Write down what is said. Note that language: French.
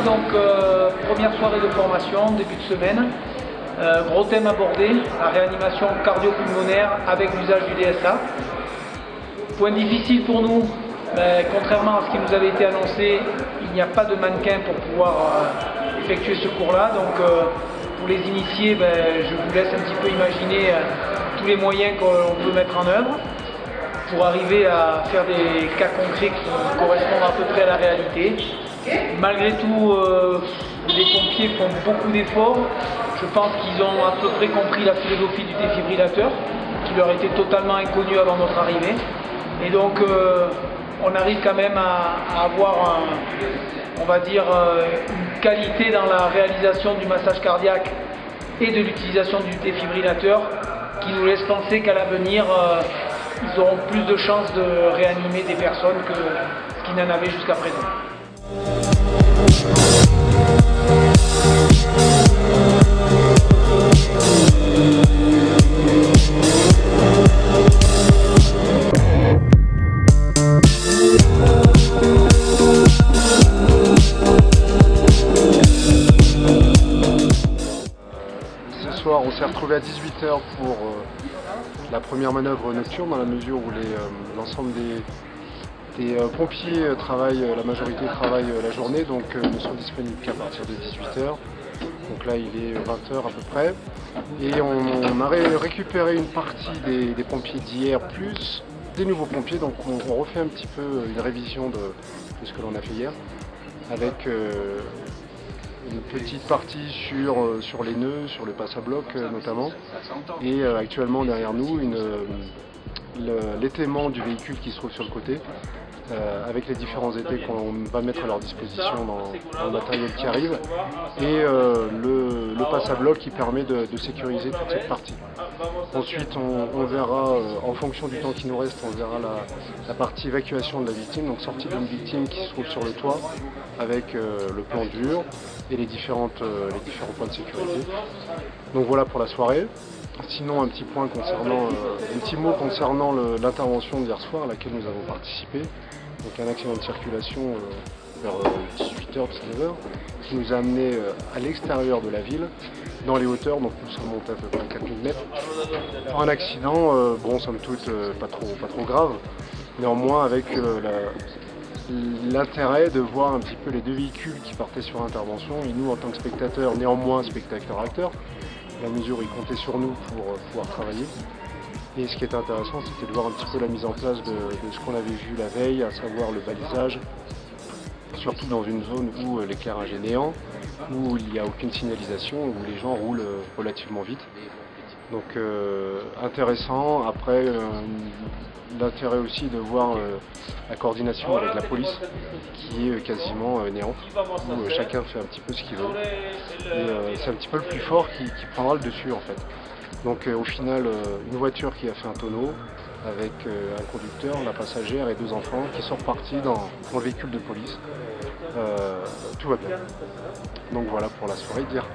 donc première soirée de formation, début de semaine. Gros thème abordé, la réanimation cardio-pulmonaire avec l'usage du DSA. Point difficile pour nous, contrairement à ce qui nous avait été annoncé, il n'y a pas de mannequin pour pouvoir effectuer ce cours-là. Donc pour les initiés, je vous laisse un petit peu imaginer tous les moyens qu'on peut mettre en œuvre pour arriver à faire des cas concrets qui correspondent à peu près à la réalité. Malgré tout, les pompiers font beaucoup d'efforts. Je pense qu'ils ont à peu près compris la philosophie du défibrillateur, qui leur était totalement inconnue avant notre arrivée. Et donc, on arrive quand même à avoir, on va dire, une qualité dans la réalisation du massage cardiaque et de l'utilisation du défibrillateur qui nous laisse penser qu'à l'avenir, ils auront plus de chances de réanimer des personnes que ce qu'ils n'en avaient jusqu'à présent. Ce soir, on s'est retrouvé à 18 h pour la première manœuvre nocturne, dans la mesure où l'ensemble des pompiers travaillent, la majorité travaille la journée, donc ne sont disponibles qu'à partir de 18 h. Donc là, il est 20 h à peu près. Et on a récupéré une partie des pompiers d'hier, plus des nouveaux pompiers. Donc on refait un petit peu une révision de ce que l'on a fait hier, avec une petite partie sur les nœuds, sur le passe à bloc notamment. Et actuellement derrière nous, l'étaiement du véhicule qui se trouve sur le côté, avec les différents épées qu'on va mettre à leur disposition dans le matériel qui arrive, et le passe à bloc qui permet de sécuriser toute cette partie. Ensuite, on verra, en fonction du temps qui nous reste, on verra la partie évacuation de la victime, donc sortie d'une victime qui se trouve sur le toit, avec le plan dur et les différents points de sécurité. Donc voilà pour la soirée. Sinon, un petit mot concernant l'intervention d'hier soir à laquelle nous avons participé. Donc un accident de circulation vers 18 h, 19 h, qui nous a amené à l'extérieur de la ville, dans les hauteurs, donc nous sommes montés à peu près 4000 mètres. Pour un accident, bon, somme toute, pas trop grave, néanmoins avec l'intérêt de voir un petit peu les deux véhicules qui partaient sur intervention, et nous en tant que spectateurs, néanmoins spectateurs-acteurs, à la mesure où ils comptaient sur nous pour pouvoir travailler. Et ce qui est intéressant, c'était de voir un petit peu la mise en place de ce qu'on avait vu la veille, à savoir le balisage, surtout dans une zone où l'éclairage est néant, où il n'y a aucune signalisation, où les gens roulent relativement vite. Donc intéressant. Après, l'intérêt aussi de voir la coordination avec la police, qui est quasiment néante, où chacun fait un petit peu ce qu'il veut. Et c'est un petit peu le plus fort qui prendra le dessus en fait. Donc au final, une voiture qui a fait un tonneau, avec un conducteur, la passagère et deux enfants qui sont repartis dans le véhicule de police. Tout va bien. Donc voilà pour la soirée d'hier.